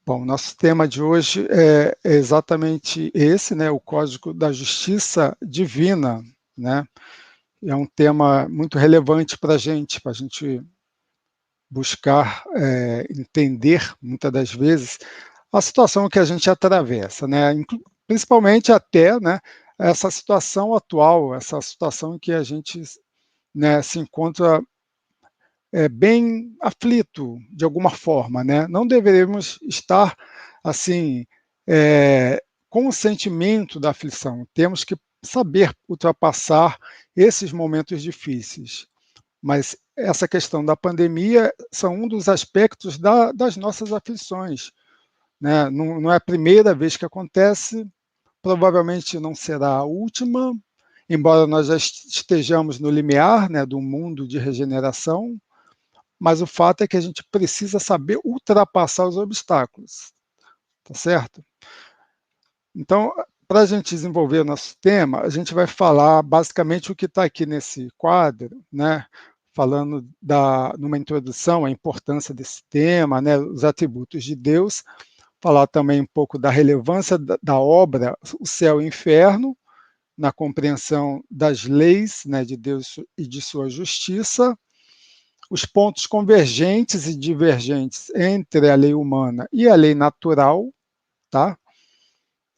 Bom, nosso tema de hoje é exatamente esse, né, o Código da Justiça Divina, né? É um tema muito relevante para a gente buscar entender, muitas das vezes, a situação que a gente atravessa, né? Principalmente até, né, essa situação atual, essa situação em que a gente, né, se encontra bem aflito de alguma forma, né? Não deveríamos estar assim com o sentimento da aflição. Temos que saber ultrapassar esses momentos difíceis. Mas essa questão da pandemia são um dos aspectos das nossas aflições, né? Não é a primeira vez que acontece, provavelmente não será a última, embora nós já estejamos no limiar, né, do mundo de regeneração, mas o fato é que a gente precisa saber ultrapassar os obstáculos, tá certo? Então, para a gente desenvolver o nosso tema, a gente vai falar basicamente o que está aqui nesse quadro, né? Falando numa introdução, a importância desse tema, né? Os atributos de Deus, falar também um pouco da relevância da obra, o céu e o inferno, na compreensão das leis, né, de Deus e de sua justiça, os pontos convergentes e divergentes entre a lei humana e a lei natural, tá?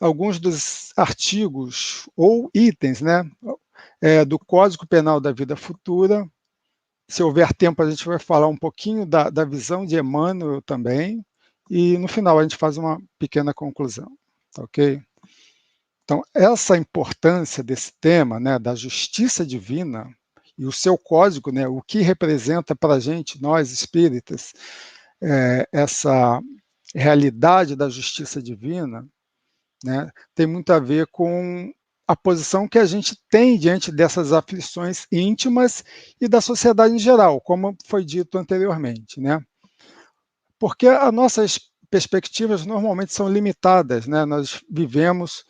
Alguns dos artigos ou itens, né, do Código Penal da Vida Futura. Se houver tempo, a gente vai falar um pouquinho da visão de Emmanuel também, e no final a gente faz uma pequena conclusão, tá ok? Então, essa importância desse tema, né, da justiça divina, e o seu código, né, o que representa para a gente, nós espíritas, essa realidade da justiça divina, né, tem muito a ver com a posição que a gente tem diante dessas aflições íntimas e da sociedade em geral, como foi dito anteriormente, né? Porque as nossas perspectivas normalmente são limitadas, né? Nós vivemos,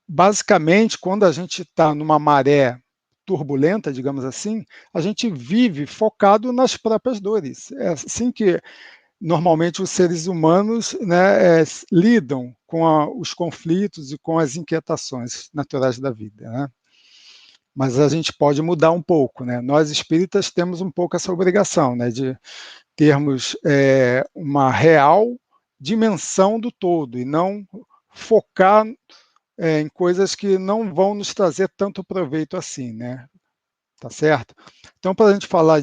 basicamente, quando a gente está numa maré turbulenta, digamos assim, a gente vive focado nas próprias dores. É assim que normalmente os seres humanos, né, lidam com os conflitos e com as inquietações naturais da vida, né? Mas a gente pode mudar um pouco, né? Nós espíritas temos um pouco essa obrigação, né, de termos uma real dimensão do todo e não focar em coisas que não vão nos trazer tanto proveito assim, né? Tá certo? Então, para a gente falar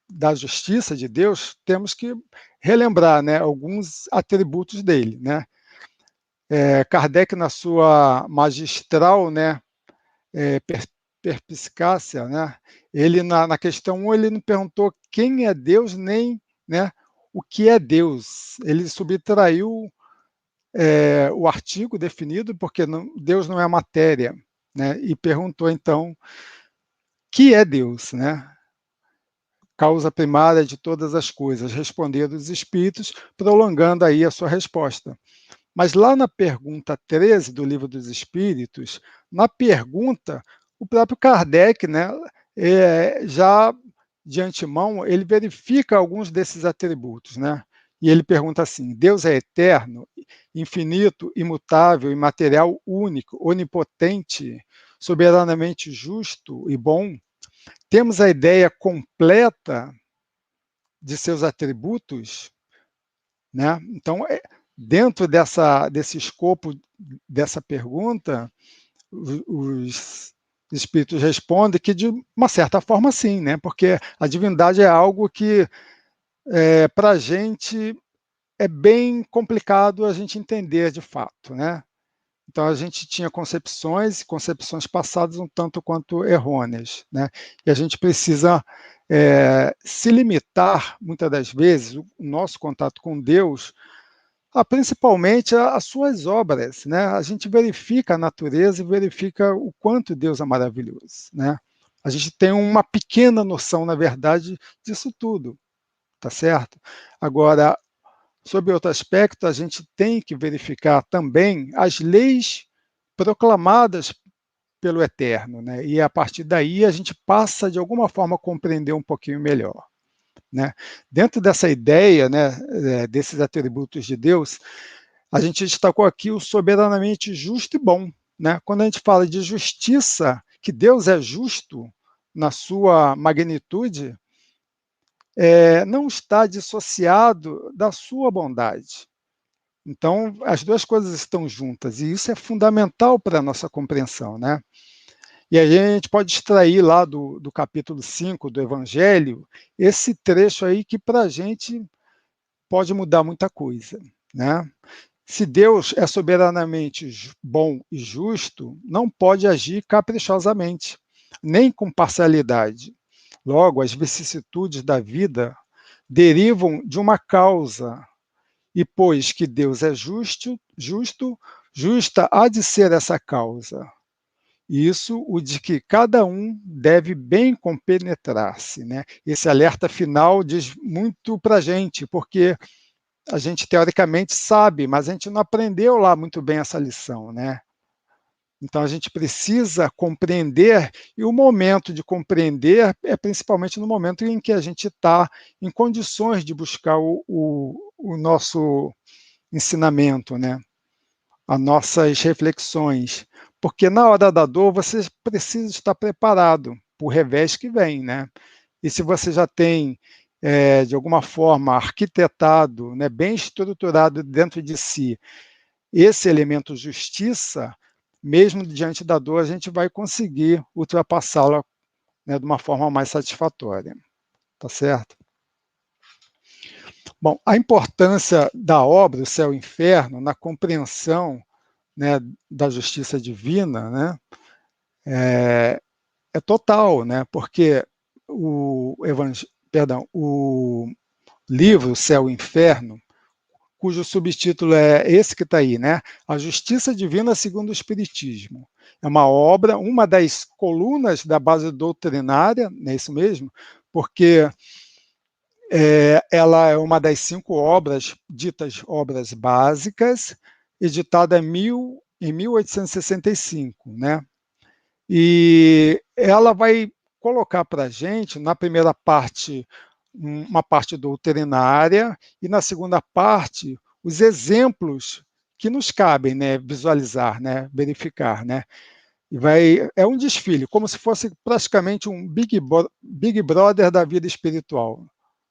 da justiça de Deus, temos que relembrar, né, alguns atributos dele, né? Kardec, na sua magistral, né, perspicácia, né, ele na questão 1, ele não perguntou quem é Deus, nem, né, o que é Deus. Ele subtraiu o artigo definido, porque Deus não é matéria, né, e perguntou, então, que é Deus, né? Causa primária de todas as coisas, responderam os espíritos, prolongando aí a sua resposta. Mas lá na pergunta 13 do Livro dos Espíritos, na pergunta, o próprio Kardec, né, já de antemão, ele verifica alguns desses atributos, né? E ele pergunta assim: Deus é eterno, infinito, imutável, imaterial, único, onipotente, soberanamente justo e bom? Temos a ideia completa de seus atributos, né? Então, dentro desse escopo dessa pergunta, os espíritos respondem que, de uma certa forma, sim, né? Porque a divindade é algo que, para a gente, é bem complicado a gente entender de fato, né? Então, a gente tinha concepções passadas um tanto quanto errôneas, né? E a gente precisa se limitar, muitas das vezes, o nosso contato com Deus, principalmente as suas obras, né? A gente verifica a natureza e verifica o quanto Deus é maravilhoso, né? A gente tem uma pequena noção, na verdade, disso tudo, tá certo? Agora, sob outro aspecto, a gente tem que verificar também as leis proclamadas pelo Eterno, né? E a partir daí a gente passa, de alguma forma, a compreender um pouquinho melhor. né? Dentro dessa ideia, né, desses atributos de Deus, a gente destacou aqui o soberanamente justo e bom, né? Quando a gente fala de justiça, que Deus é justo na sua magnitude, não está dissociado da sua bondade. Então, as duas coisas estão juntas, e isso é fundamental para a nossa compreensão, né? E aí a gente pode extrair lá do capítulo 5 do Evangelho esse trecho aí que para a gente pode mudar muita coisa, né? Se Deus é soberanamente bom e justo, não pode agir caprichosamente, nem com parcialidade. Logo, as vicissitudes da vida derivam de uma causa, e pois que Deus é justa há de ser essa causa. Isso, o de que cada um deve bem compenetrar-se, né? Esse alerta final diz muito para a gente, porque a gente teoricamente sabe, mas a gente não aprendeu lá muito bem essa lição, né? Então a gente precisa compreender, e o momento de compreender é principalmente no momento em que a gente está em condições de buscar o nosso ensinamento, né? As nossas reflexões, porque na hora da dor você precisa estar preparado para o revés que vem, né? E se você já tem, de alguma forma, arquitetado, né, bem estruturado dentro de si esse elemento justiça, mesmo diante da dor, a gente vai conseguir ultrapassá-la, né, de uma forma mais satisfatória. Tá certo? Bom, a importância da obra, o céu e o inferno, na compreensão, né, da justiça divina, né, é total, né, porque o livro Céu e Inferno, cujo subtítulo é esse que está aí, né, A Justiça Divina segundo o Espiritismo. É uma obra, uma das colunas da base doutrinária, não é isso mesmo? Porque ela é uma das 5 obras, ditas obras básicas, editada em 1865, né? E ela vai colocar para a gente, na primeira parte, uma parte doutrinária, e na segunda parte, os exemplos que nos cabem, né, visualizar, né, verificar, né? E é um desfile, como se fosse praticamente um Big Brother da vida espiritual,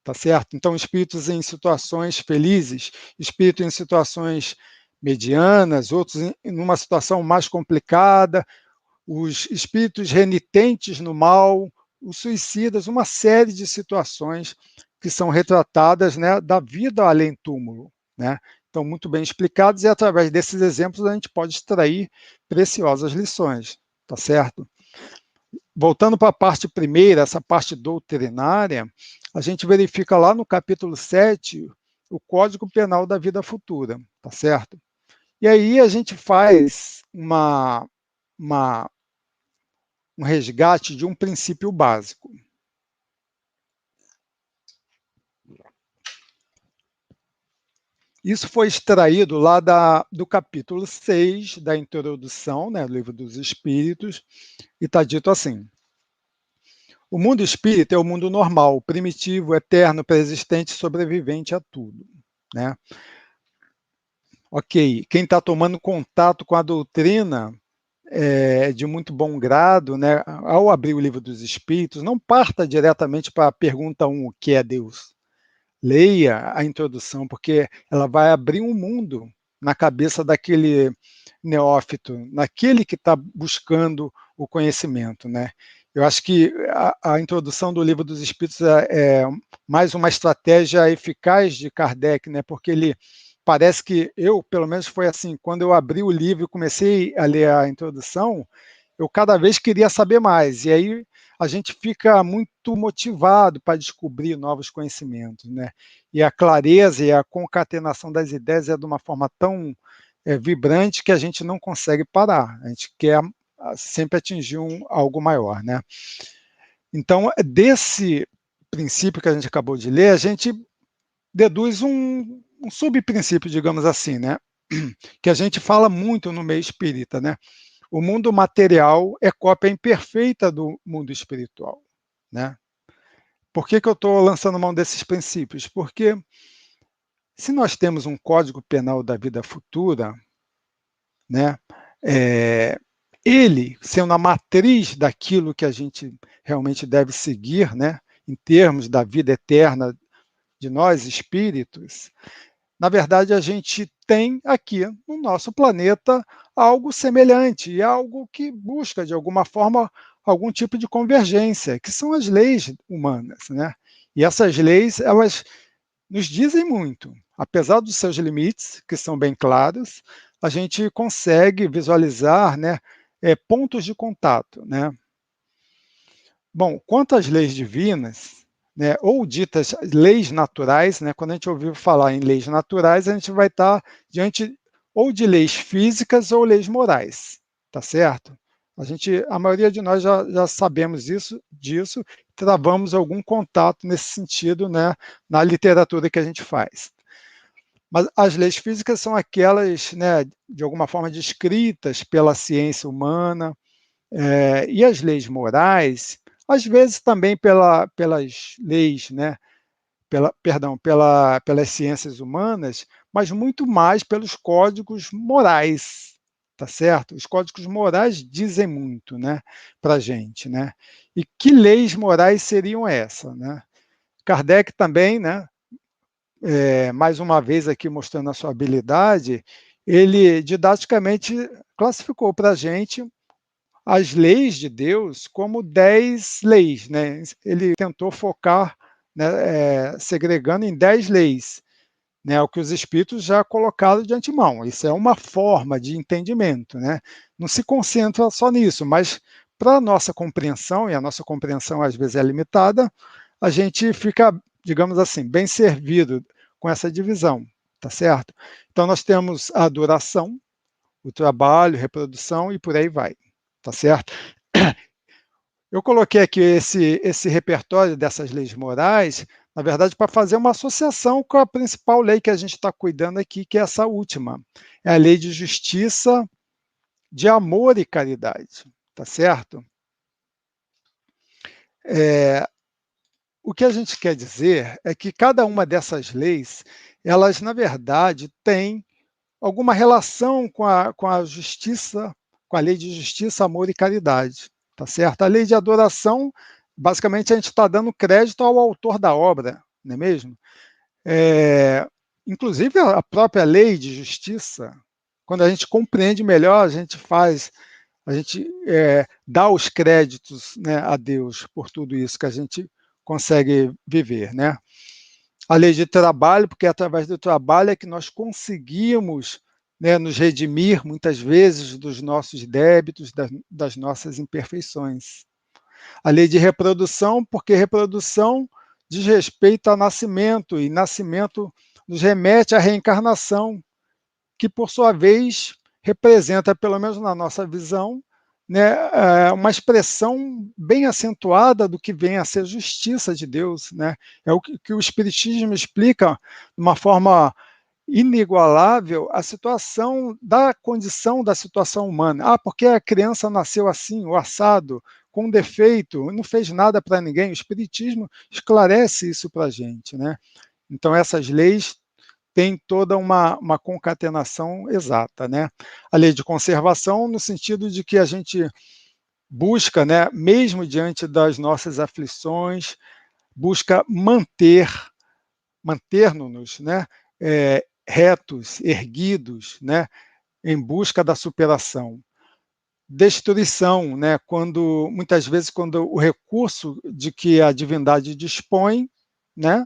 tá certo? Então, espíritos em situações felizes, espíritos em situações medianas, outros em uma situação mais complicada, os espíritos renitentes no mal, os suicidas, uma série de situações que são retratadas, né, da vida além túmulo, né? Então, muito bem explicados, e através desses exemplos a gente pode extrair preciosas lições, tá certo? Voltando para a parte primeira, essa parte doutrinária, a gente verifica lá no capítulo 7 o Código Penal da Vida Futura, tá certo? E aí a gente faz uma um resgate de um princípio básico. Isso foi extraído lá do capítulo 6 da introdução, né, do Livro dos Espíritos, e está dito assim: o mundo espírita é o mundo normal, primitivo, eterno, persistente, sobrevivente a tudo, né? Ok, quem está tomando contato com a doutrina de muito bom grado, né, ao abrir o Livro dos Espíritos, não parta diretamente para a pergunta 1, o que é Deus? Leia a introdução, porque ela vai abrir um mundo na cabeça daquele neófito, naquele que está buscando o conhecimento, né? Eu acho que a introdução do Livro dos Espíritos é mais uma estratégia eficaz de Kardec, né? Porque ele parece que pelo menos foi assim, quando eu abri o livro e comecei a ler a introdução, eu cada vez queria saber mais, e aí a gente fica muito motivado para descobrir novos conhecimentos, né? E a clareza e a concatenação das ideias é de uma forma tão vibrante que a gente não consegue parar, a gente quer sempre atingir algo maior, né? Então, desse princípio que a gente acabou de ler, a gente deduz um subprincípio, digamos assim, né? Que a gente fala muito no meio espírita, né? O mundo material é cópia imperfeita do mundo espiritual, né? Por que que eu estou lançando mão desses princípios? Porque se nós temos um Código Penal da vida futura, né, eh, ele sendo a matriz daquilo que a gente realmente deve seguir, né, em termos da vida eterna de nós espíritos, na verdade a gente tem aqui no nosso planeta algo semelhante e algo que busca de alguma forma algum tipo de convergência, que são as leis humanas, né? E essas leis, elas nos dizem muito. Apesar dos seus limites, que são bem claros, a gente consegue visualizar, né, pontos de contato, né? Bom, quanto às leis divinas, né, ou ditas leis naturais, né, quando a gente ouvir falar em leis naturais, a gente vai estar diante ou de leis físicas ou leis morais, tá certo? A maioria de nós já sabemos disso, travamos algum contato nesse sentido, né, na literatura que a gente faz. Mas as leis físicas são aquelas, né, de alguma forma descritas pela ciência humana, e as leis morais, às vezes também pelas leis, né, pelas ciências humanas, mas muito mais pelos códigos morais, tá certo? Os códigos morais dizem muito, né, para a gente, né? E que leis morais seriam essas, né? Kardec também, né, mais uma vez aqui mostrando a sua habilidade, ele didaticamente classificou para a gente as leis de Deus como 10 leis, né? Ele tentou focar, né, segregando em 10 leis, né, o que os espíritos já colocaram de antemão. Isso é uma forma de entendimento, né? Não se concentra só nisso, mas para a nossa compreensão, e a nossa compreensão às vezes é limitada, a gente fica, digamos assim, bem servido com essa divisão, tá certo? Então nós temos a adoração, o trabalho, reprodução e por aí vai, tá certo? Eu coloquei aqui esse repertório dessas leis morais, na verdade, para fazer uma associação com a principal lei que a gente está cuidando aqui, que é essa última. É a lei de justiça, de amor e caridade, tá certo? É, o que a gente quer dizer é que cada uma dessas leis, elas, na verdade, têm alguma relação com a justiça, com a lei de justiça, amor e caridade, tá certo? A lei de adoração, basicamente, a gente está dando crédito ao autor da obra, não é mesmo? É, inclusive, a própria lei de justiça, quando a gente compreende melhor, a gente dá os créditos, né, a Deus por tudo isso que a gente consegue viver, né? A lei de trabalho, porque é através do trabalho é que nós conseguimos, né, nos redimir, muitas vezes, dos nossos débitos, das nossas imperfeições. A lei de reprodução, porque reprodução diz respeito ao nascimento, e nascimento nos remete à reencarnação, que, por sua vez, representa, pelo menos na nossa visão, né, uma expressão bem acentuada do que vem a ser justiça de Deus. Né? É o que o Espiritismo explica de uma forma inigualável a situação da condição da situação humana. Ah, porque a criança nasceu assim, o assado, com defeito, não fez nada para ninguém. O Espiritismo esclarece isso para a gente. Né? Então, essas leis tem toda uma concatenação exata. Né? A lei de conservação, no sentido de que a gente busca, né, mesmo diante das nossas aflições, busca manter-nos, né, retos, erguidos, né, em busca da superação. Destruição, né, muitas vezes quando o recurso de que a divindade dispõe, né,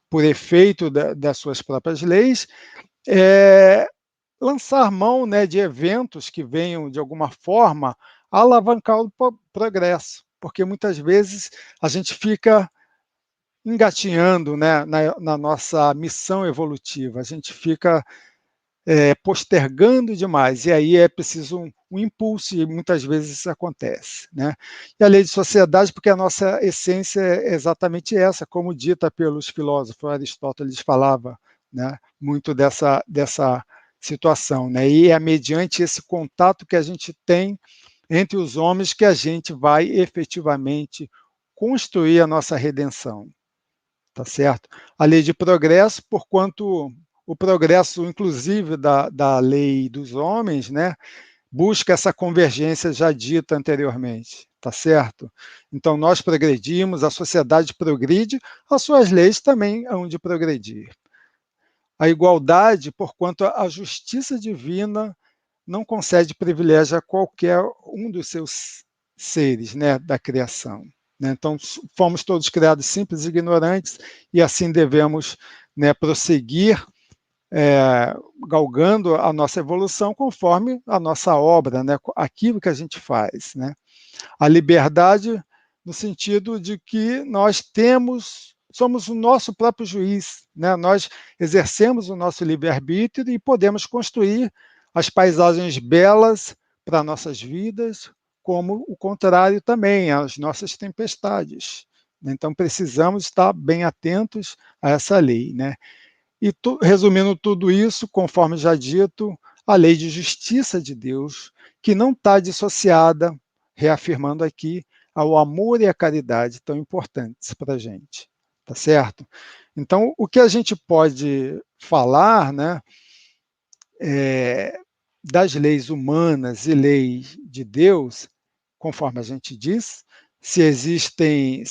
por efeito das suas próprias leis, é, lançar mão, né, de eventos que venham, de alguma forma, alavancar o progresso, porque muitas vezes a gente fica engatinhando, né, na nossa missão evolutiva, a gente fica postergando demais, e aí é preciso um impulso, e muitas vezes isso acontece. Né? E a lei de sociedade, porque a nossa essência é exatamente essa, como dita pelos filósofos, Aristóteles falava, né, muito dessa situação. Né? E é mediante esse contato que a gente tem entre os homens que a gente vai efetivamente construir a nossa redenção, tá certo? A lei de progresso, porquanto o progresso, inclusive, da lei dos homens, né, busca essa convergência já dita anteriormente, tá certo? Então, nós progredimos, a sociedade progride, as suas leis também hão de progredir. A igualdade, porquanto a justiça divina não concede privilégio a qualquer um dos seus seres, né, da criação. Né? Então, fomos todos criados simples e ignorantes, e assim devemos, né, prosseguir, galgando a nossa evolução conforme a nossa obra, né, aquilo que a gente faz. Né? A liberdade no sentido de que nós somos o nosso próprio juiz, né? Nós exercemos o nosso livre-arbítrio e podemos construir as paisagens belas para nossas vidas, como o contrário também, as nossas tempestades. Então, precisamos estar bem atentos a essa lei. Né? E, resumindo tudo isso, conforme já dito, a lei de justiça de Deus, que não está dissociada, reafirmando aqui, ao amor e à caridade tão importantes para a gente, tá certo? Então, o que a gente pode falar, né, das leis humanas e leis de Deus, conforme a gente diz, se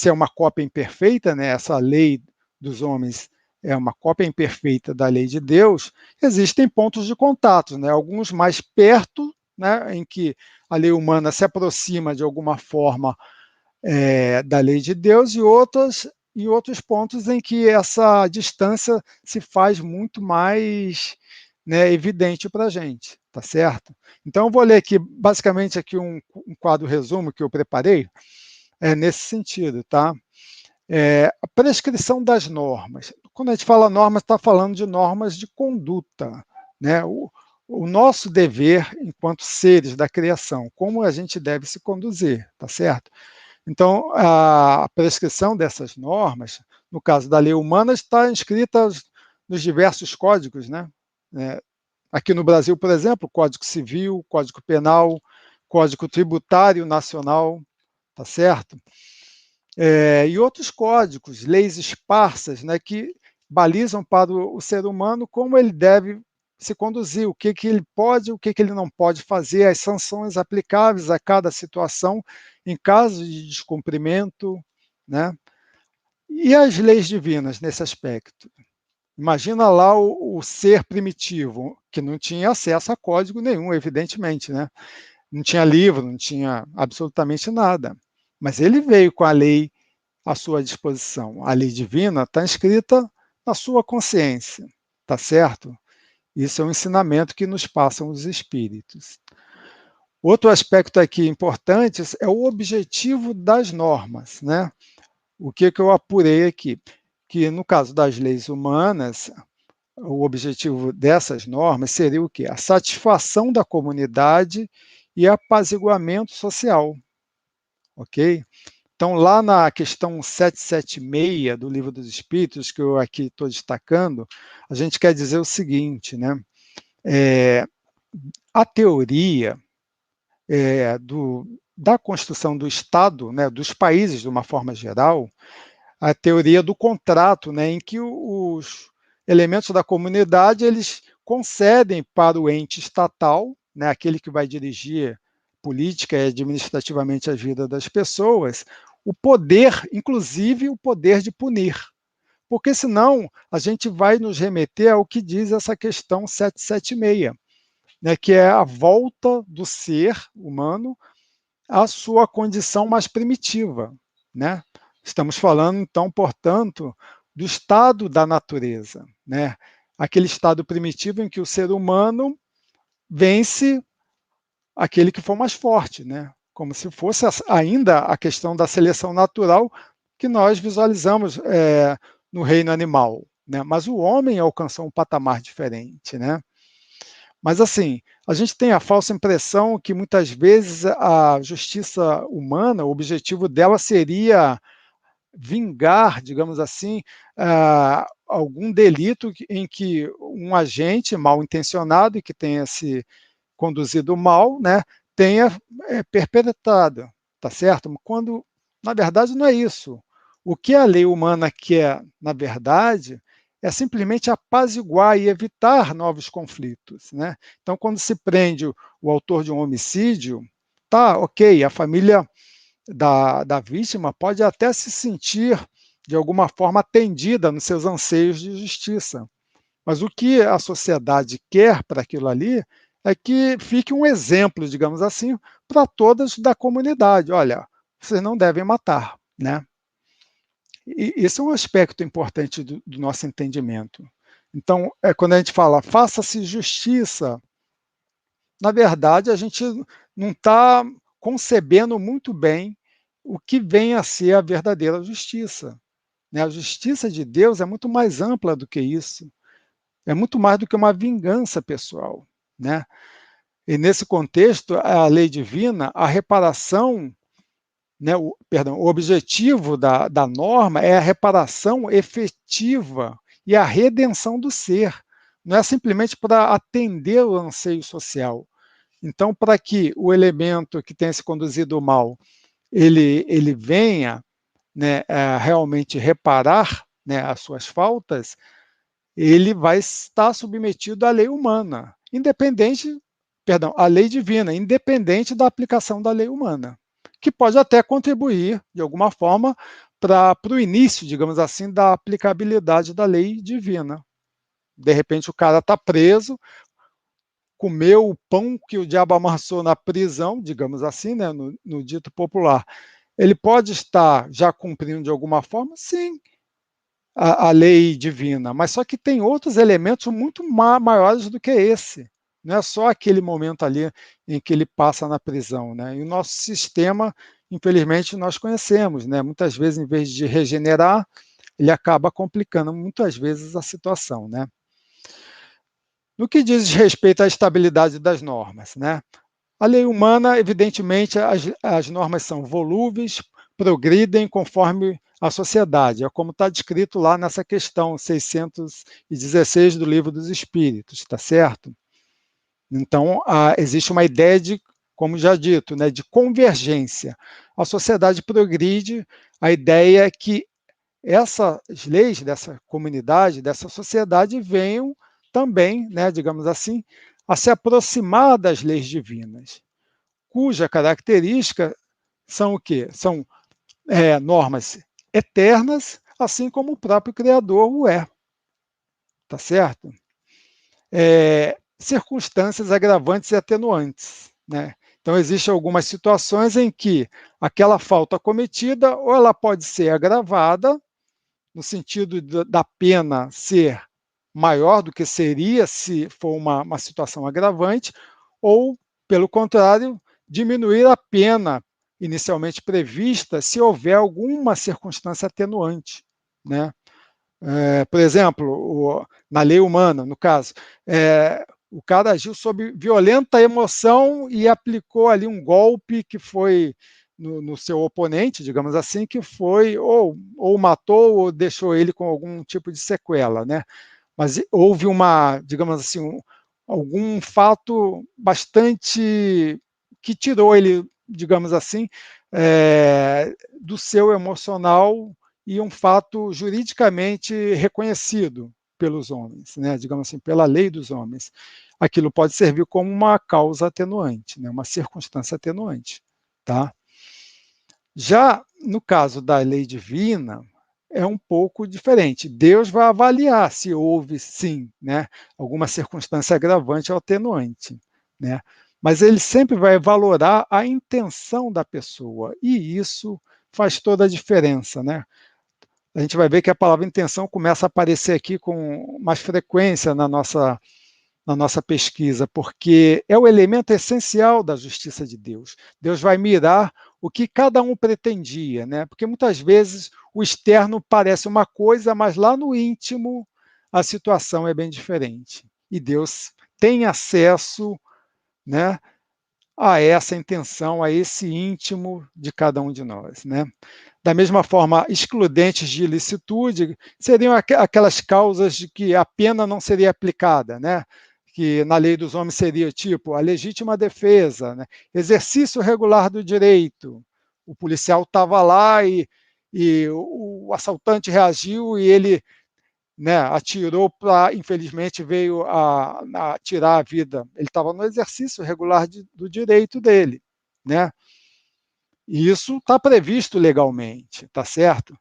é uma cópia imperfeita, né, essa lei dos homens é uma cópia imperfeita da lei de Deus, existem pontos de contato, né, alguns mais perto, né, em que a lei humana se aproxima de alguma forma da lei de Deus, e outros pontos em que essa distância se faz muito mais, né, evidente para a gente, tá certo? Então, eu vou ler aqui, basicamente, aqui um quadro resumo que eu preparei, nesse sentido, tá? A prescrição das normas. Quando a gente fala normas, está falando de normas de conduta, né? O nosso dever enquanto seres da criação, como a gente deve se conduzir, tá certo? Então, a prescrição dessas normas, no caso da lei humana, está inscrita nos diversos códigos, né? Aqui no Brasil, por exemplo, Código Civil, Código Penal, Código Tributário Nacional, tá certo? E outros códigos, leis esparsas, né, que balizam para o ser humano como ele deve se conduzir, o que ele pode, o que ele não pode fazer, as sanções aplicáveis a cada situação em caso de descumprimento, né? E as leis divinas nesse aspecto. Imagina lá o ser primitivo, que não tinha acesso a código nenhum, evidentemente, né? Não tinha livro, não tinha absolutamente nada. Mas ele veio com a lei à sua disposição. A lei divina está escrita na sua consciência, tá certo? Isso é um ensinamento que nos passam os espíritos. Outro aspecto aqui importante é o objetivo das normas, né? O que eu apurei aqui? Que no caso das leis humanas, o objetivo dessas normas seria o quê? A satisfação da comunidade e apaziguamento social, ok? Então, lá na questão 776 do Livro dos Espíritos, que eu aqui estou destacando, a gente quer dizer o seguinte, né? A teoria da construção do Estado, né, dos países de uma forma geral, a teoria do contrato, né, em que os elementos da comunidade eles concedem para o ente estatal, né, aquele que vai dirigir política e administrativamente a vida das pessoas, o poder, inclusive o poder de punir. Porque senão a gente vai nos remeter ao que diz essa questão 776, né, que é a volta do ser humano à sua condição mais primitiva, né? Estamos falando, então, portanto, do estado da natureza, né? Aquele estado primitivo em que o ser humano vence aquele que for mais forte, né? Como se fosse ainda a questão da seleção natural que nós visualizamos no reino animal, né? Mas o homem alcançou um patamar diferente, né? Mas, assim, a gente tem a falsa impressão que, muitas vezes, a justiça humana, o objetivo dela seria vingar, digamos assim, algum delito em que um agente mal intencionado e que tenha se conduzido mal, né, tenha perpetrado, tá certo? Quando Na verdade, não é isso. O que a lei humana quer, na verdade, é simplesmente apaziguar e evitar novos conflitos, né? Então, quando se prende o autor de um homicídio, tá, ok, a família da vítima pode até se sentir, de alguma forma, atendida nos seus anseios de justiça. Mas o que a sociedade quer para aquilo ali é que fique um exemplo, digamos assim, para todas da comunidade. Olha, vocês não devem matar, né? E esse é um aspecto importante do nosso entendimento. Então, quando a gente fala faça-se justiça, na verdade, a gente não está concebendo muito bem o que vem a ser a verdadeira justiça, né? A justiça de Deus é muito mais ampla do que isso, é muito mais do que uma vingança pessoal, né? E nesse contexto, a lei divina, a reparação, né, o objetivo da norma é a reparação efetiva e a redenção do ser. Não é simplesmente para atender o anseio social. Então, para que o elemento que tenha se conduzido mal, ele venha, né, realmente reparar, né, as suas faltas, ele vai estar submetido à lei humana, independente, perdão, à lei divina, independente da aplicação da lei humana, que pode até contribuir, de alguma forma, para o início, digamos assim, da aplicabilidade da lei divina. De repente, o cara está preso, comeu o pão que o diabo amassou na prisão, digamos assim, né, no dito popular. Ele pode estar já cumprindo de alguma forma? Sim, a lei divina, mas só que tem outros elementos muito maiores do que esse. Não é só aquele momento ali em que ele passa na prisão, né? E o nosso sistema, infelizmente, nós conhecemos, né? Muitas vezes, em vez de regenerar, ele acaba complicando muitas vezes a situação, né? No que diz respeito à estabilidade das normas, né? A lei humana, evidentemente, as normas são volúveis, progridem conforme a sociedade, é como está descrito lá nessa questão 616 do Livro dos Espíritos, está certo? Então, existe uma ideia de, como já dito, né, de convergência. A sociedade progride, a ideia é que essas leis dessa comunidade, dessa sociedade, venham também, né, digamos assim, a se aproximar das leis divinas, cuja característica são o quê? São normas eternas, assim como o próprio Criador o é, tá certo? Circunstâncias agravantes e atenuantes, né? Então, existem algumas situações em que aquela falta cometida, ou ela pode ser agravada, no sentido da pena ser maior do que seria se for uma situação agravante, ou, pelo contrário, diminuir a pena inicialmente prevista se houver alguma circunstância atenuante, né? Por exemplo, na lei humana, no caso, o cara agiu sob violenta emoção e aplicou ali um golpe que foi no seu oponente, digamos assim, que foi ou matou ou deixou ele com algum tipo de sequela, né? Mas houve digamos assim, algum fato bastante que tirou ele, digamos assim, do seu emocional e um fato juridicamente reconhecido pelos homens, né, digamos assim, pela lei dos homens. Aquilo pode servir como uma causa atenuante, né, uma circunstância atenuante. Tá? Já no caso da lei divina, é um pouco diferente. Deus vai avaliar se houve, sim, né, alguma circunstância agravante ou atenuante, né? Mas ele sempre vai valorar a intenção da pessoa, e isso faz toda a diferença, né? A gente vai ver que a palavra intenção começa a aparecer aqui com mais frequência na nossa pesquisa, porque é o elemento essencial da justiça de Deus. Deus vai mirar o que cada um pretendia, né? Porque muitas vezes o externo parece uma coisa, mas lá no íntimo a situação é bem diferente. E Deus tem acesso, né, a essa intenção, a esse íntimo de cada um de nós, né? Da mesma forma, excludentes de ilicitude seriam aquelas causas de que a pena não seria aplicada, né? Que na lei dos homens seria tipo a legítima defesa, né? Exercício regular do direito, o policial estava lá e o assaltante reagiu e ele, né, atirou para, infelizmente, veio a tirar a vida. Ele estava no exercício regular do direito dele, né? E isso está previsto legalmente, tá certo?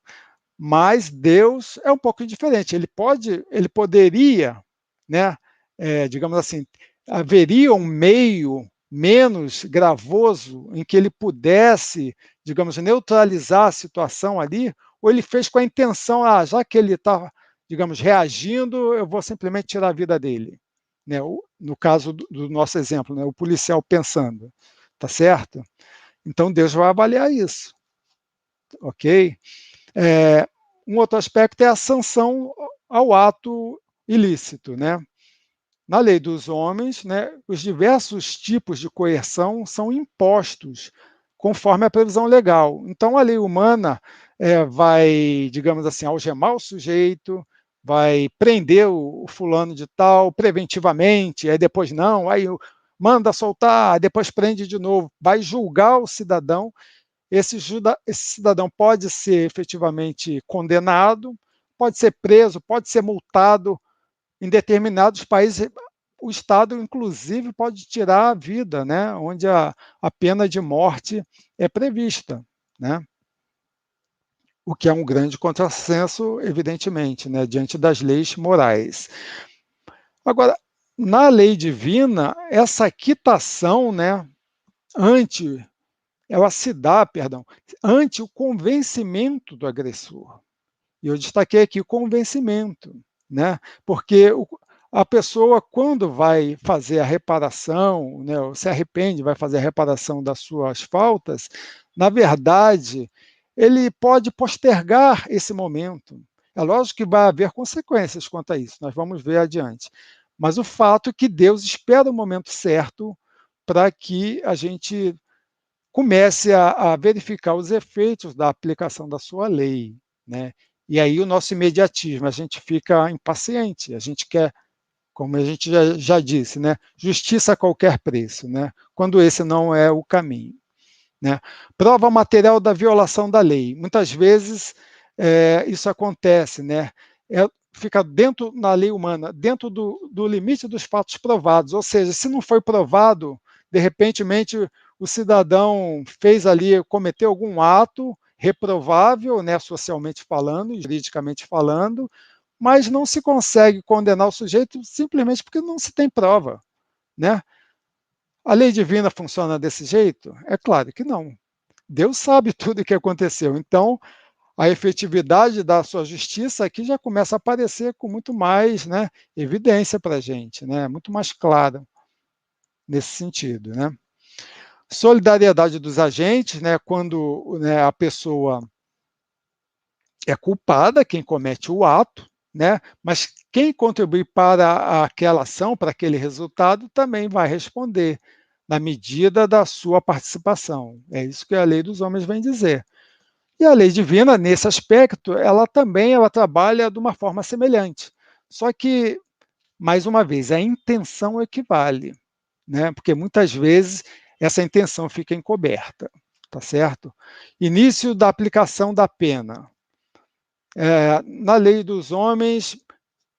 Mas Deus é um pouco diferente. Ele poderia, né, digamos assim, haveria um meio menos gravoso em que ele pudesse, digamos, neutralizar a situação ali, ou ele fez com a intenção, já que ele está, digamos, reagindo, eu vou simplesmente tirar a vida dele. Né? No caso do nosso exemplo, né? O policial pensando, tá certo? Então Deus vai avaliar isso, ok? É, um outro aspecto é a sanção ao ato ilícito, né? Na lei dos homens, né, os diversos tipos de coerção são impostos conforme a previsão legal. Então, a lei humana vai, digamos assim, algemar o sujeito, vai prender o fulano de tal preventivamente, aí depois não, aí manda soltar, depois prende de novo, vai julgar o cidadão. Esse cidadão pode ser efetivamente condenado, pode ser preso, pode ser multado. Em determinados países, o Estado, inclusive, pode tirar a vida, né? Onde a pena de morte é prevista, né? O que é um grande contrassenso, evidentemente, né? Diante das leis morais. Agora, na lei divina, essa quitação, né? ante Ela se dá, perdão, ante o convencimento do agressor. E eu destaquei aqui o convencimento, né? Porque a pessoa, quando vai fazer a reparação, né, ou se arrepende, vai fazer a reparação das suas faltas, na verdade, ele pode postergar esse momento. É lógico que vai haver consequências quanto a isso, nós vamos ver adiante. Mas o fato é que Deus espera o momento certo para que a gente comece a verificar os efeitos da aplicação da sua lei, né? E aí o nosso imediatismo, a gente fica impaciente, a gente quer, como a gente já disse, né? Justiça a qualquer preço, né? Quando esse não é o caminho, né? Prova material da violação da lei. Muitas vezes isso acontece, né? Fica dentro, na lei humana, dentro do limite dos fatos provados, ou seja, se não foi provado, de repente o cidadão fez ali, cometeu algum ato reprovável, né, socialmente falando, juridicamente falando, mas não se consegue condenar o sujeito simplesmente porque não se tem prova, né? A lei divina funciona desse jeito? É claro que não. Deus sabe tudo o que aconteceu. Então, a efetividade da sua justiça aqui já começa a aparecer com muito mais, né, evidência para a gente, né? Muito mais clara nesse sentido, né? Solidariedade dos agentes, né, quando, né, a pessoa é culpada, quem comete o ato, né, mas quem contribui para aquela ação, para aquele resultado, também vai responder, na medida da sua participação. É isso que a lei dos homens vem dizer. E a lei divina, nesse aspecto, ela trabalha de uma forma semelhante. Só que, mais uma vez, a intenção equivale, né? Porque muitas vezes essa intenção fica encoberta, tá certo? Início da aplicação da pena. Na lei dos homens,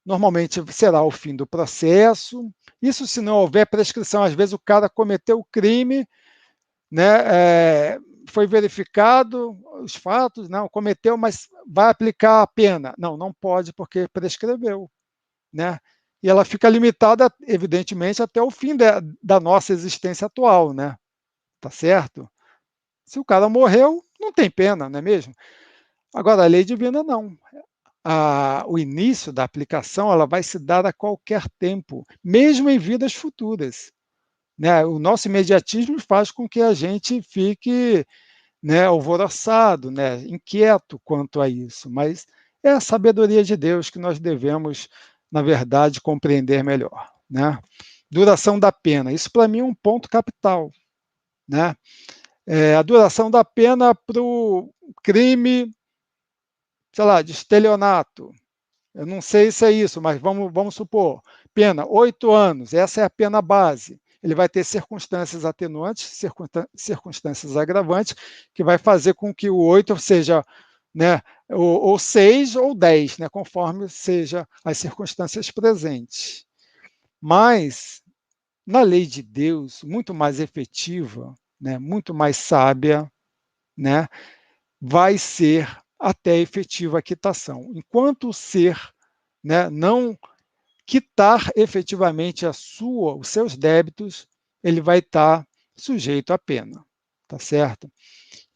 normalmente será o fim do processo. Isso se não houver prescrição. Às vezes o cara cometeu o crime, né, foi verificado os fatos, não, cometeu, mas vai aplicar a pena. Não, não pode, porque prescreveu. Né? E ela fica limitada, evidentemente, até o fim da nossa existência atual. Né? Tá certo? Se o cara morreu, não tem pena, não é mesmo? Agora, a lei divina não. O início da aplicação ela vai se dar a qualquer tempo, mesmo em vidas futuras. Né? O nosso imediatismo faz com que a gente fique, né, alvoroçado, né, inquieto quanto a isso, mas é a sabedoria de Deus que nós devemos, na verdade, compreender melhor. Né? Duração da pena, isso para mim é um ponto capital. Né? A duração da pena para o crime, sei lá, de estelionato. Eu não sei se é isso, mas vamos supor, pena 8 anos, essa é a pena base. ele vai ter circunstâncias atenuantes, circunstâncias agravantes, que vai fazer com que o 8 seja, né, ou 6 ou 10, né, conforme seja as circunstâncias presentes. Mas, na lei de Deus, muito mais efetiva, né, muito mais sábia, né, vai ser até efetiva a quitação. Enquanto o ser, né, não quitar efetivamente os seus débitos, ele vai estar sujeito à pena, tá certo?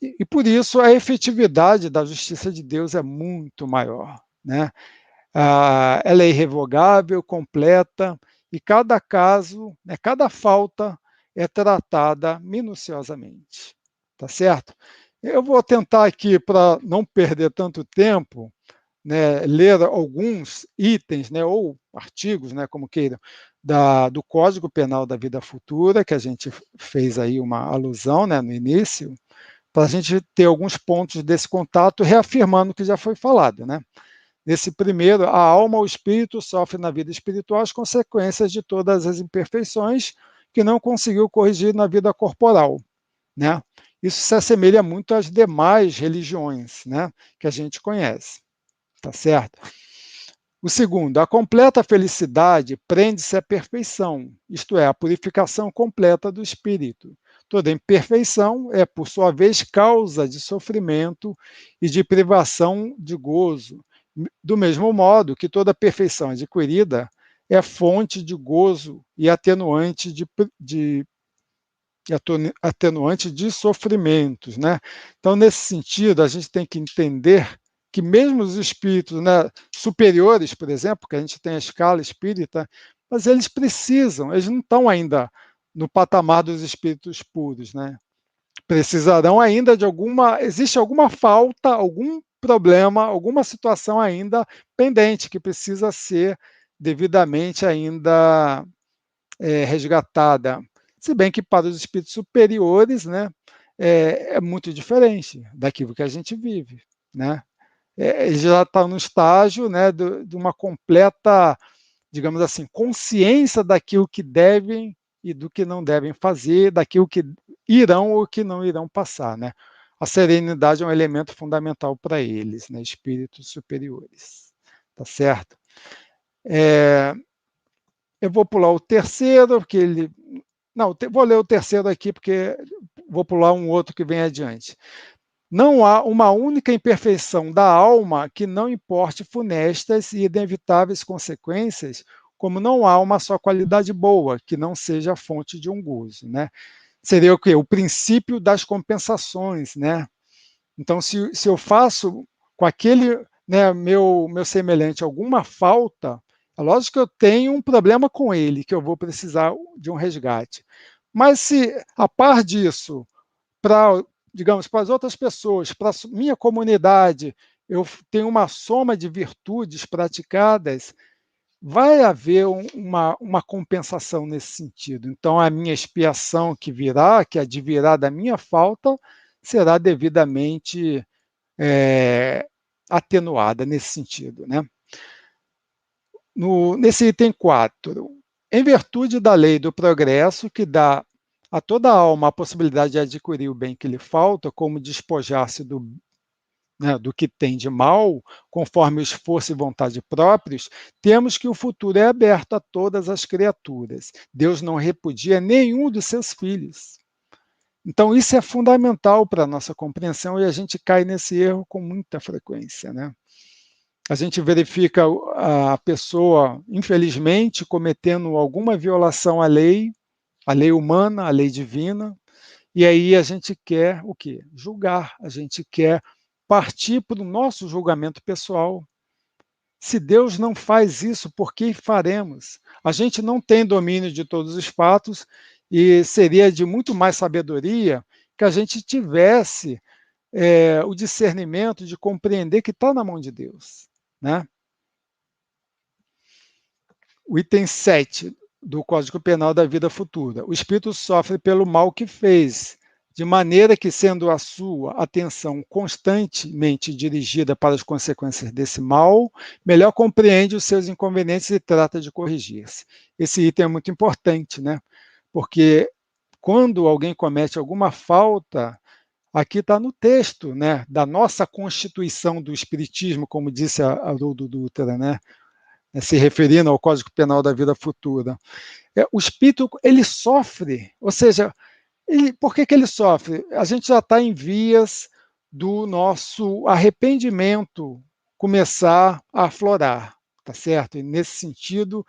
E por isso a efetividade da justiça de Deus é muito maior, né? Ela é irrevogável, completa, e cada caso, né, cada falta é tratada minuciosamente, tá certo? Eu vou tentar aqui, para não perder tanto tempo, né, ler alguns itens, né, ou artigos, né, como queiram, do Código Penal da Vida Futura, que a gente fez aí uma alusão, né, no início, para a gente ter alguns pontos desse contato, reafirmando o que já foi falado, né? Nesse primeiro, a alma ou espírito sofre na vida espiritual as consequências de todas as imperfeições que não conseguiu corrigir na vida corporal, né? Isso se assemelha muito às demais religiões, né, que a gente conhece, tá certo? O segundo, a completa felicidade prende-se à perfeição, isto é, à purificação completa do espírito. Toda imperfeição é, por sua vez, causa de sofrimento e de privação de gozo. Do mesmo modo que toda perfeição adquirida é fonte de gozo e atenuante de sofrimentos, né? Então, nesse sentido, a gente tem que entender que mesmo os espíritos, né, superiores, por exemplo, que a gente tem a escala espírita, mas eles não estão ainda no patamar dos espíritos puros, né? Precisarão ainda existe alguma falta, algum problema, alguma situação ainda pendente que precisa ser devidamente ainda resgatada. Se bem que para os espíritos superiores, né, é muito diferente daquilo que a gente vive, né? Eles já estão no estágio, né, de uma completa, digamos assim, consciência daquilo que devem e do que não devem fazer, daquilo que irão ou que não irão passar, né? A serenidade é um elemento fundamental para eles, né, espíritos superiores, tá certo? Eu vou pular o terceiro, porque ele. Não, vou ler o terceiro aqui, porque vou pular um outro que vem adiante. Não há uma única imperfeição da alma que não importe funestas e inevitáveis consequências, como não há uma só qualidade boa que não seja a fonte de um gozo, né? Seria o quê? O princípio das compensações, né? Então, se eu faço com aquele, né, meu semelhante alguma falta, é lógico que eu tenho um problema com ele, que eu vou precisar de um resgate. Mas se, a par disso, digamos, para as outras pessoas, para a minha comunidade, eu tenho uma soma de virtudes praticadas, vai haver uma compensação nesse sentido. Então, a minha expiação que virá, que advirá da minha falta, será devidamente atenuada nesse sentido, né? Nesse item 4, em virtude da lei do progresso, que dá a toda alma a possibilidade de adquirir o bem que lhe falta, como despojar-se do que tem de mal, conforme o esforço e vontade próprios, temos que o futuro é aberto a todas as criaturas. Deus não repudia nenhum dos seus filhos. Então, isso é fundamental para a nossa compreensão e a gente cai nesse erro com muita frequência, né? A gente verifica a pessoa, infelizmente, cometendo alguma violação à lei humana, à lei divina, e aí a gente quer o quê? Julgar, a gente quer partir para o nosso julgamento pessoal. Se Deus não faz isso, por que faremos? A gente não tem domínio de todos os fatos e seria de muito mais sabedoria que a gente tivesse o discernimento de compreender que está na mão de Deus, né? O item 7 do Código Penal da Vida Futura. O espírito sofre pelo mal que fez, de maneira que, sendo a sua atenção constantemente dirigida para as consequências desse mal, melhor compreende os seus inconvenientes e trata de corrigir-se. Esse item é muito importante, né? Porque quando alguém comete alguma falta, aqui está no texto, né, da nossa constituição do Espiritismo, como disse Haroldo Dutra, né, se referindo ao Código Penal da Vida Futura. O espírito, ele sofre, ou seja, por que ele sofre? A gente já está em vias do nosso arrependimento começar a aflorar, tá certo? E nesse sentido,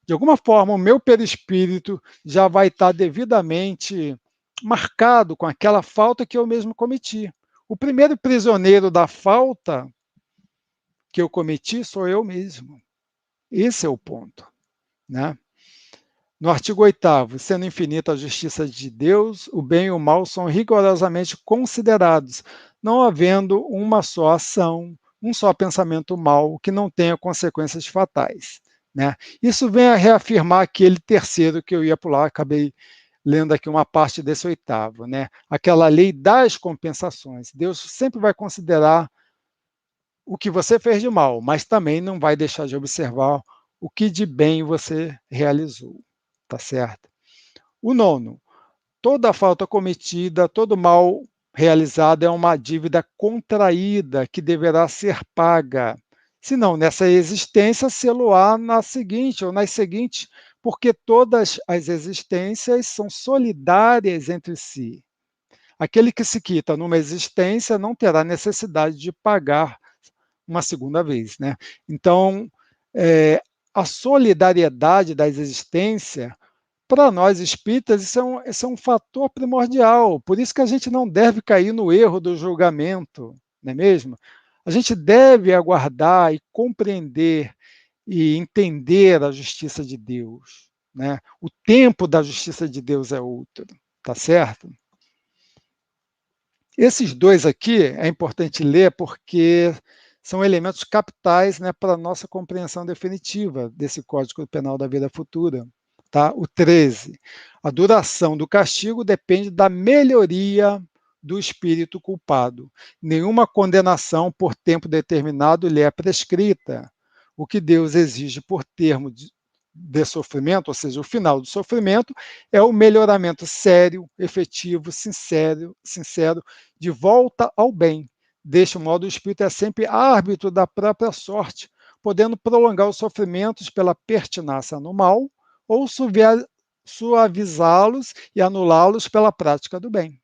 de alguma forma, o meu perispírito já vai estar devidamente marcado com aquela falta que eu mesmo cometi. O primeiro prisioneiro da falta que eu cometi sou eu mesmo. Esse é o ponto, né? No artigo 8º, sendo infinita a justiça de Deus, o bem e o mal são rigorosamente considerados, não havendo uma só ação, um só pensamento mau que não tenha consequências fatais. Né? Isso vem a reafirmar aquele terceiro que eu ia pular, acabei lendo aqui uma parte desse 8º, né? Aquela lei das compensações. Deus sempre vai considerar o que você fez de mal, mas também não vai deixar de observar o que de bem você realizou. Tá certo? O 9º, toda falta cometida, todo mal realizado é uma dívida contraída que deverá ser paga. Se não nessa existência, sê-lo-á na seguinte ou nas seguintes, porque todas as existências são solidárias entre si. Aquele que se quita numa existência não terá necessidade de pagar uma segunda vez. Né? Então, a solidariedade da existência, para nós espíritas, isso é um fator primordial. Por isso que a gente não deve cair no erro do julgamento, não é mesmo? A gente deve aguardar e compreender e entender a justiça de Deus. Né? O tempo da justiça de Deus é outro, tá certo? Esses dois aqui é importante ler porque são elementos capitais, né, para a nossa compreensão definitiva desse Código Penal da Vida Futura. Tá? O 13. A duração do castigo depende da melhoria do espírito culpado. Nenhuma condenação por tempo determinado lhe é prescrita. O que Deus exige por termo de sofrimento, ou seja, o final do sofrimento, é o melhoramento sério, efetivo, sincero, de volta ao bem. Deste modo, o espírito é sempre árbitro da própria sorte, podendo prolongar os sofrimentos pela pertinácia no mal ou suavizá-los e anulá-los pela prática do bem.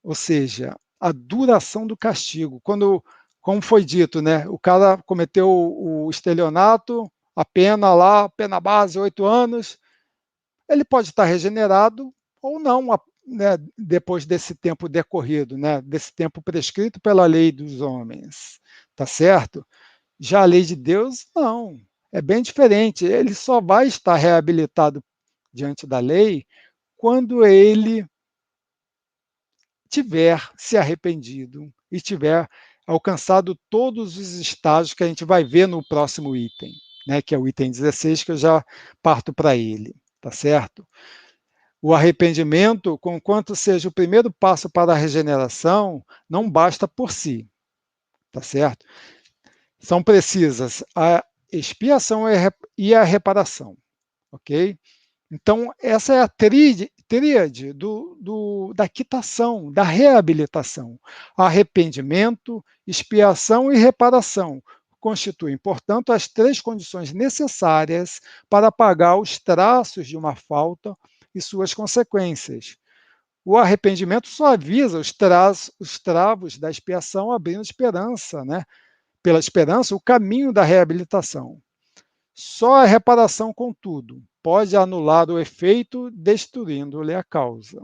Ou seja, a duração do castigo. Quando, como foi dito, né, o cara cometeu o estelionato, a pena lá, pena base, 8 anos, ele pode estar regenerado ou não, né, depois desse tempo decorrido, né, desse tempo prescrito pela lei dos homens, tá certo? Já a lei de Deus, não, é bem diferente. Ele só vai estar reabilitado diante da lei quando ele tiver se arrependido e tiver alcançado todos os estágios que a gente vai ver no próximo item, né, que é o item 16, que eu já parto para ele, tá certo? O arrependimento, conquanto seja o primeiro passo para a regeneração, não basta por si, tá certo? São precisas a expiação e a reparação, ok? Então, essa é a tríade da quitação, da reabilitação. Arrependimento, expiação e reparação constituem, portanto, as 3 condições necessárias para apagar os traços de uma falta e suas consequências. O arrependimento suaviza os travos da expiação, abrindo esperança, né? Pela esperança, o caminho da reabilitação. Só a reparação, contudo, pode anular o efeito, destruindo-lhe a causa.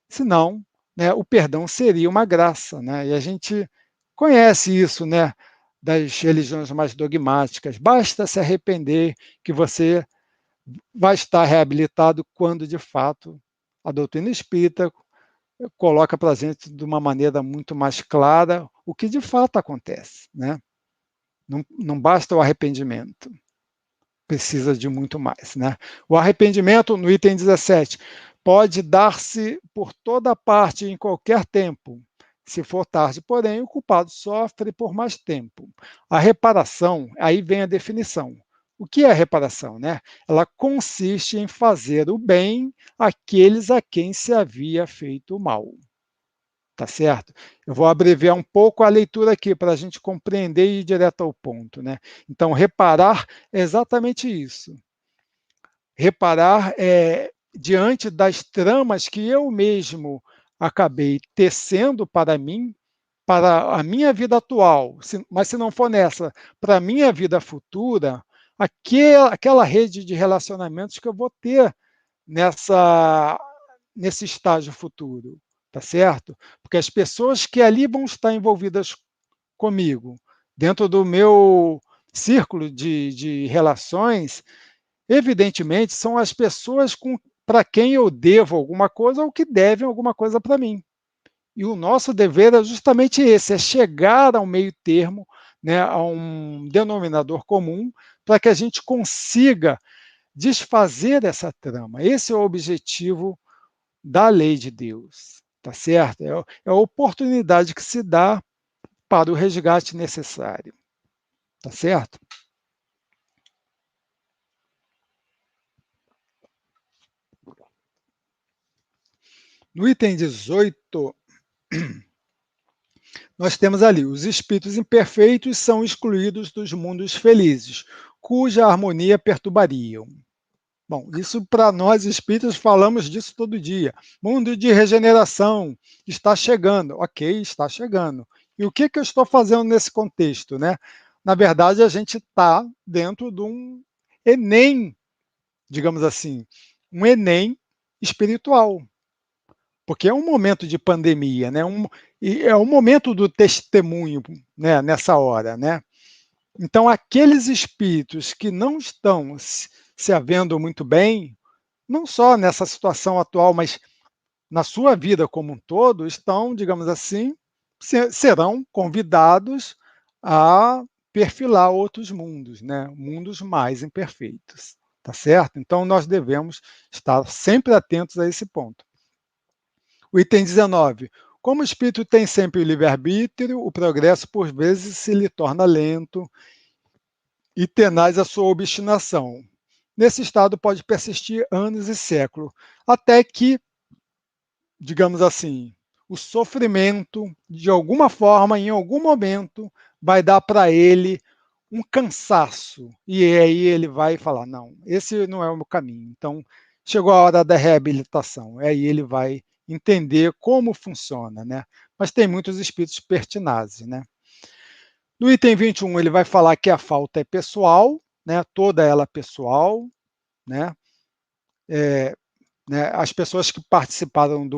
Senão, né, o perdão seria uma graça. Né? E a gente conhece isso, né, das religiões mais dogmáticas. Basta se arrepender que você vai estar reabilitado quando, de fato, a doutrina espírita coloca para a gente de uma maneira muito mais clara o que de fato acontece. Né? Não basta o arrependimento. Precisa de muito mais. Né? O arrependimento, no item 17, pode dar-se por toda parte em qualquer tempo. Se for tarde, porém, o culpado sofre por mais tempo. A reparação, aí vem a definição. O que é a reparação, né? Ela consiste em fazer o bem àqueles a quem se havia feito o mal. Tá certo? Eu vou abreviar um pouco a leitura aqui para a gente compreender e ir direto ao ponto, né? Então, reparar é exatamente isso. Reparar diante das tramas que eu mesmo acabei tecendo para mim, para a minha vida atual, mas se não for nessa, para a minha vida futura, aquela rede de relacionamentos que eu vou ter nessa nesse estágio futuro, tá certo? Porque as pessoas que ali vão estar envolvidas comigo, dentro do meu círculo de relações, evidentemente são as pessoas para quem eu devo alguma coisa ou que devem alguma coisa para mim. E o nosso dever é justamente esse, é chegar ao meio termo, né, a um denominador comum, para que a gente consiga desfazer essa trama. Esse é o objetivo da lei de Deus, tá certo? É a oportunidade que se dá para o resgate necessário, tá certo? No item 18, nós temos ali: os espíritos imperfeitos são excluídos dos mundos felizes, cuja harmonia perturbariam. Bom, isso para nós espíritas falamos disso todo dia. Mundo de regeneração está chegando. Ok, está chegando. E o que eu estou fazendo nesse contexto, né? Na verdade, a gente está dentro de um Enem, digamos assim, um Enem espiritual, porque é um momento de pandemia, né? E é o momento do testemunho, né? Nessa hora, né? Então, aqueles espíritos que não estão se havendo muito bem, não só nessa situação atual, mas na sua vida como um todo, estão, digamos assim, serão convidados a perfilar outros mundos, né? Mundos mais imperfeitos, tá certo? Então, nós devemos estar sempre atentos a esse ponto. O item 19. Como o espírito tem sempre o livre-arbítrio, o progresso, por vezes, se lhe torna lento e tenaz a sua obstinação. Nesse estado pode persistir anos e séculos, até que, digamos assim, o sofrimento, de alguma forma, em algum momento, vai dar para ele um cansaço. E aí ele vai falar: não, esse não é o meu caminho. Então, chegou a hora da reabilitação. Aí ele vai entender como funciona, né? Mas tem muitos espíritos pertinazes, né? No item 21, ele vai falar que a falta é pessoal, né? Toda ela pessoal, né? É, né, as pessoas que participaram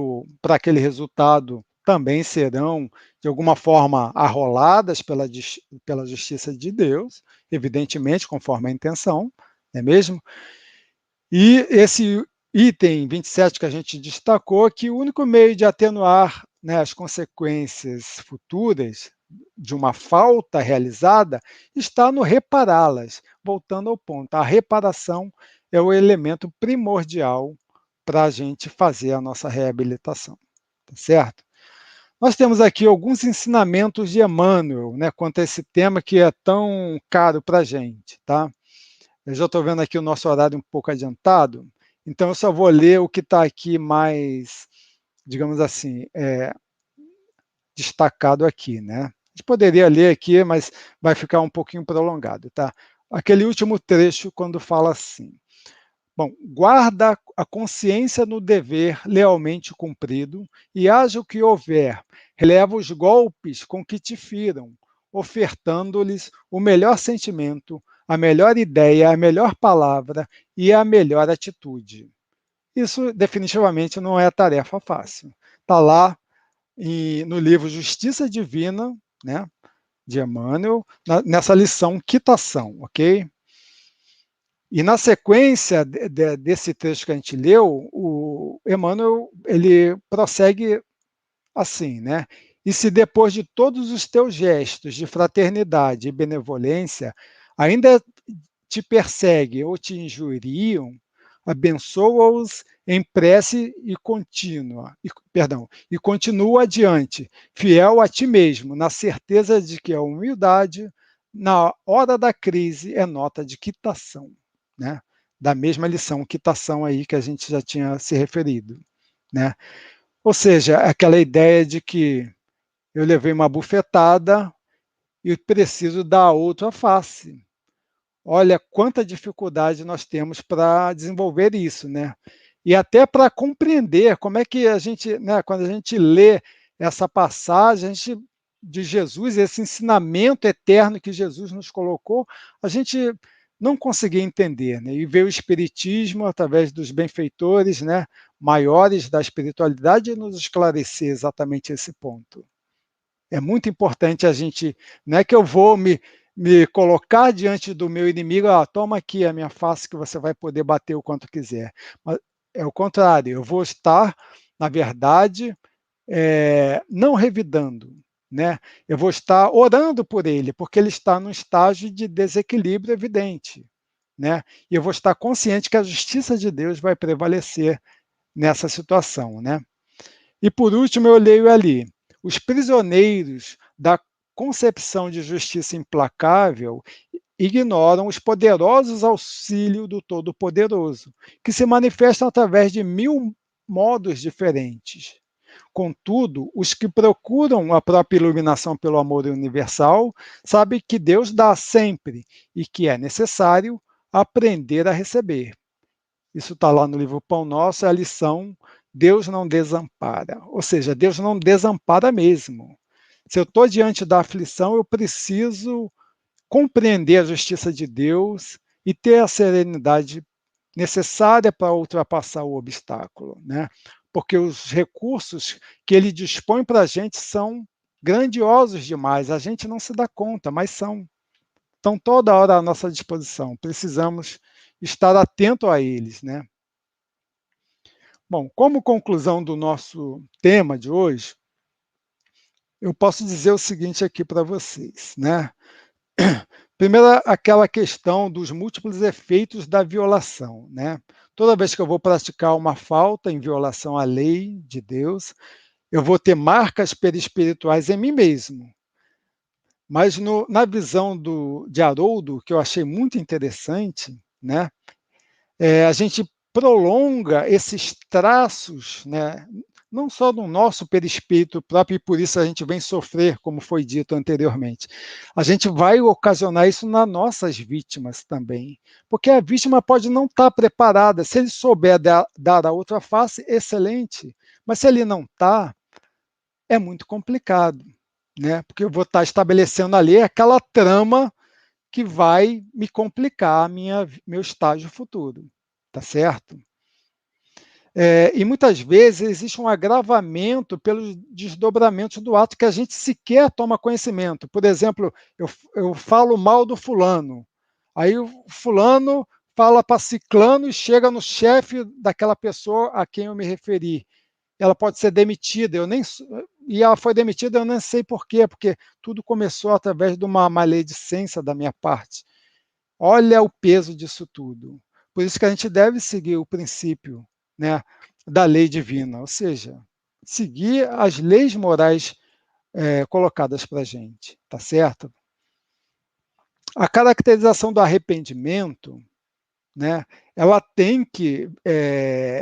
para aquele resultado também serão, de alguma forma, arroladas pela justiça de Deus, evidentemente, conforme a intenção, não é mesmo? E esse item 27 que a gente destacou, que o único meio de atenuar, né, as consequências futuras de uma falta realizada está no repará-las. Voltando ao ponto, a reparação é o elemento primordial para a gente fazer a nossa reabilitação, tá certo? Nós temos aqui alguns ensinamentos de Emmanuel, né, quanto a esse tema que é tão caro para a gente, tá? Eu já estou vendo aqui o nosso horário um pouco adiantado, então eu só vou ler o que está aqui mais, digamos assim, destacado aqui, né? A gente poderia ler aqui, mas vai ficar um pouquinho prolongado, tá? Aquele último trecho, quando fala assim: bom, guarda a consciência no dever lealmente cumprido e haja o que houver, releva os golpes com que te firam, ofertando-lhes o melhor sentimento, a melhor ideia, a melhor palavra e a melhor atitude. Isso definitivamente não é tarefa fácil. Está lá no livro Justiça Divina, né, de Emmanuel, nessa lição quitação, ok? E na sequência desse trecho que a gente leu, o Emmanuel ele prossegue assim, né? E se depois de todos os teus gestos de fraternidade e benevolência ainda te perseguem ou te injuriam, abençoa-os em prece e continua adiante, fiel a ti mesmo, na certeza de que a humildade na hora da crise é nota de quitação, né? Da mesma lição, quitação aí que a gente já tinha se referido, né? Ou seja, aquela ideia de que eu levei uma bufetada e preciso dar outra face. Olha quanta dificuldade nós temos para desenvolver isso, né? E até para compreender como é que a gente, né, quando a gente lê essa passagem de Jesus, esse ensinamento eterno que Jesus nos colocou, a gente não conseguia entender, né? E ver o Espiritismo, através dos benfeitores, né, maiores da espiritualidade, nos esclarecer exatamente esse ponto. É muito importante a gente, não é que eu vou me colocar diante do meu inimigo, toma aqui a minha face que você vai poder bater o quanto quiser. Mas é o contrário, eu vou estar, na verdade, não revidando, né? Eu vou estar orando por ele, porque ele está num estágio de desequilíbrio evidente, né? E eu vou estar consciente que a justiça de Deus vai prevalecer nessa situação, né? E por último, eu leio ali: os prisioneiros da concepção de justiça implacável ignoram os poderosos auxílios do Todo-Poderoso, que se manifestam através de 1000 modos diferentes. Contudo, os que procuram a própria iluminação pelo amor universal sabem que Deus dá sempre e que é necessário aprender a receber. Isso está lá no livro Pão Nosso, é a lição Deus não desampara. Ou seja, Deus não desampara mesmo. Se eu estou diante da aflição, eu preciso compreender a justiça de Deus e ter a serenidade necessária para ultrapassar o obstáculo, né? Porque os recursos que ele dispõe para a gente são grandiosos demais, a gente não se dá conta, mas são. Estão toda hora à nossa disposição, precisamos estar atento a eles, né? Bom, como conclusão do nosso tema de hoje, eu posso dizer o seguinte aqui para vocês, né? Primeiro, aquela questão dos múltiplos efeitos da violação, né? Toda vez que eu vou praticar uma falta em violação à lei de Deus, eu vou ter marcas perispirituais em mim mesmo. Mas na visão de Haroldo, que eu achei muito interessante, né? A gente prolonga esses traços, né, não só no nosso perispírito próprio, e por isso a gente vem sofrer, como foi dito anteriormente. A gente vai ocasionar isso nas nossas vítimas também, porque a vítima pode não estar preparada. Se ele souber dar a outra face, excelente, mas se ele não está, é muito complicado, né? Porque eu vou estar estabelecendo ali aquela trama que vai me complicar meu estágio futuro, tá certo? E muitas vezes existe um agravamento pelos desdobramentos do ato que a gente sequer toma conhecimento. Por exemplo, eu falo mal do fulano, aí o fulano fala para ciclano e chega no chefe daquela pessoa a quem eu me referi. Ela pode ser demitida, e ela foi demitida, eu nem sei por quê, porque tudo começou através de uma maledicência da minha parte. Olha o peso disso tudo. Por isso que a gente deve seguir o princípio, né, da lei divina, ou seja, seguir as leis morais colocadas para a gente, tá certo? A caracterização do arrependimento, né, ela tem que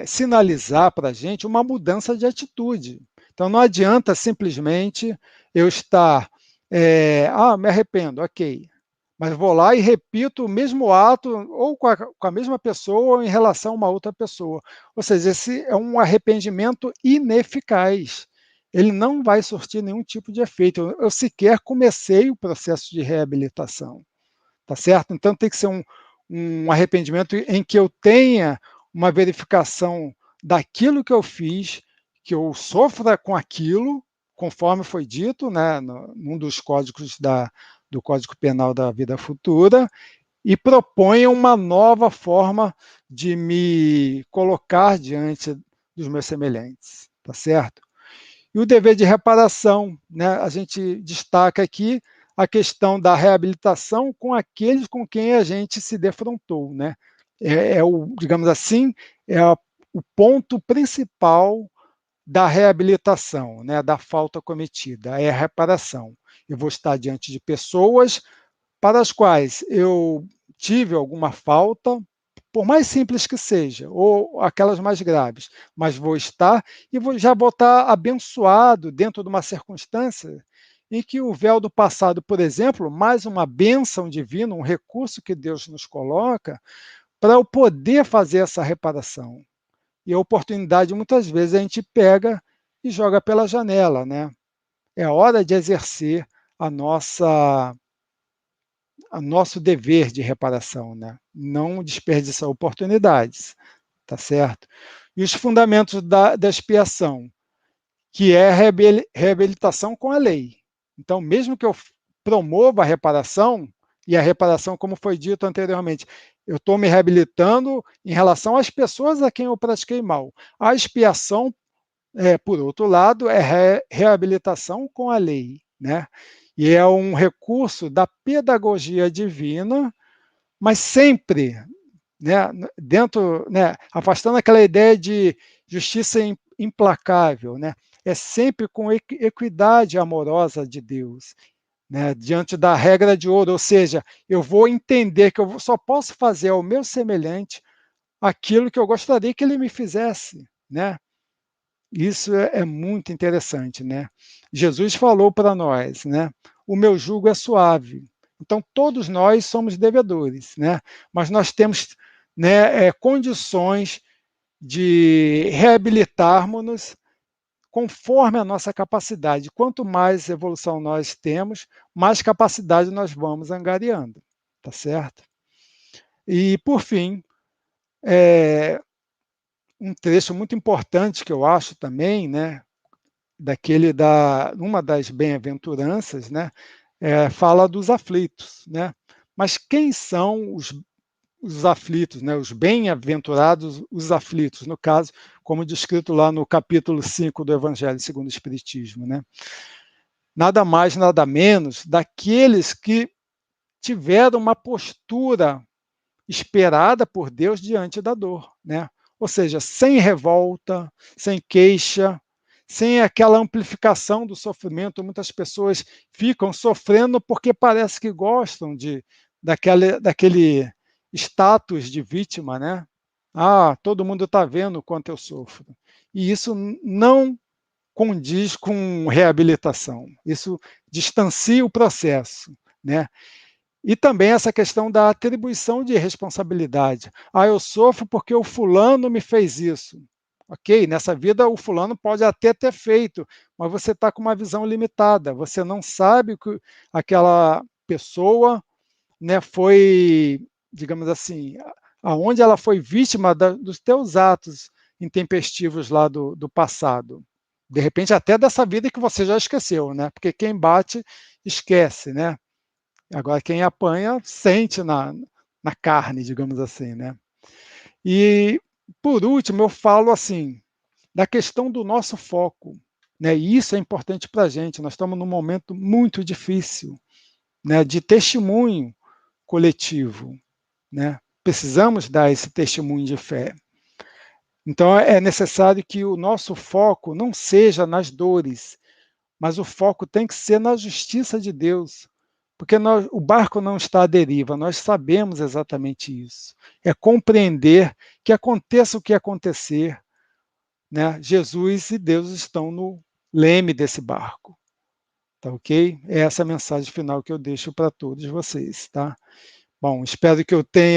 sinalizar para a gente uma mudança de atitude. Então, não adianta simplesmente eu estar, me arrependo, ok, mas vou lá e repito o mesmo ato, ou com a mesma pessoa, ou em relação a uma outra pessoa. Ou seja, esse é um arrependimento ineficaz. Ele não vai surtir nenhum tipo de efeito. Eu sequer comecei o processo de reabilitação, tá certo? Então tem que ser um arrependimento em que eu tenha uma verificação daquilo que eu fiz, que eu sofra com aquilo, conforme foi dito, né, num dos códigos do Código Penal da Vida Futura, e proponha uma nova forma de me colocar diante dos meus semelhantes, tá certo? E o dever de reparação, né? A gente destaca aqui a questão da reabilitação com aqueles com quem a gente se defrontou, né? Digamos assim, o ponto principal da reabilitação, né? Da falta cometida, é a reparação. Eu vou estar diante de pessoas para as quais eu tive alguma falta, por mais simples que seja, ou aquelas mais graves, mas vou estar e já vou estar abençoado dentro de uma circunstância em que o véu do passado, por exemplo, mais uma bênção divina, um recurso que Deus nos coloca, para eu poder fazer essa reparação. E a oportunidade, muitas vezes, a gente pega e joga pela janela, né? É hora de exercer a nosso dever de reparação, né? Não desperdiçar oportunidades, tá certo? E os fundamentos da expiação, que é a reabilitação com a lei. Então, mesmo que eu promova a reparação, e a reparação, como foi dito anteriormente, eu estou me reabilitando em relação às pessoas a quem eu pratiquei mal. A expiação, por outro lado, é reabilitação com a lei, né? E é um recurso da pedagogia divina, mas sempre, né, dentro, né, afastando aquela ideia de justiça implacável, né? É sempre com equidade amorosa de Deus, né, diante da regra de ouro, ou seja, eu vou entender que eu só posso fazer ao meu semelhante aquilo que eu gostaria que ele me fizesse, né? Isso é muito interessante, né? Jesus falou para nós, né? O meu jugo é suave. Então, todos nós somos devedores, né? Mas nós temos, né, condições de reabilitarmos-nos conforme a nossa capacidade. Quanto mais evolução nós temos, mais capacidade nós vamos angariando, tá certo? E, por fim, um trecho muito importante que eu acho também, né, uma das bem-aventuranças, né, fala dos aflitos, né? Mas quem são os aflitos, né? Os bem-aventurados, os aflitos, no caso, como descrito lá no capítulo 5 do Evangelho segundo o Espiritismo, né? Nada mais, nada menos daqueles que tiveram uma postura esperada por Deus diante da dor, né? Ou seja, sem revolta, sem queixa, sem aquela amplificação do sofrimento. Muitas pessoas ficam sofrendo porque parece que gostam daquele status de vítima, né? Ah, todo mundo está vendo o quanto eu sofro. E isso não condiz com reabilitação. Isso distancia o processo, né? E também essa questão da atribuição de responsabilidade. Ah, eu sofro porque o fulano me fez isso. Ok, nessa vida o fulano pode até ter feito, mas você está com uma visão limitada. Você não sabe que aquela pessoa, né, foi, digamos assim, aonde ela foi vítima dos teus atos intempestivos lá do passado. De repente, até dessa vida que você já esqueceu, né? Porque quem bate, esquece, né? Agora, quem apanha, sente na carne, digamos assim, né? E, por último, eu falo assim, da questão do nosso foco, né? E isso é importante para a gente. Nós estamos num momento muito difícil, né? De testemunho coletivo, né? Precisamos dar esse testemunho de fé. Então, é necessário que o nosso foco não seja nas dores, mas o foco tem que ser na justiça de Deus, porque o barco não está à deriva, nós sabemos exatamente isso. É compreender que aconteça o que acontecer, né? Jesus e Deus estão no leme desse barco, tá ok? É essa a mensagem final que eu deixo para todos vocês, tá? Bom, espero que eu tenha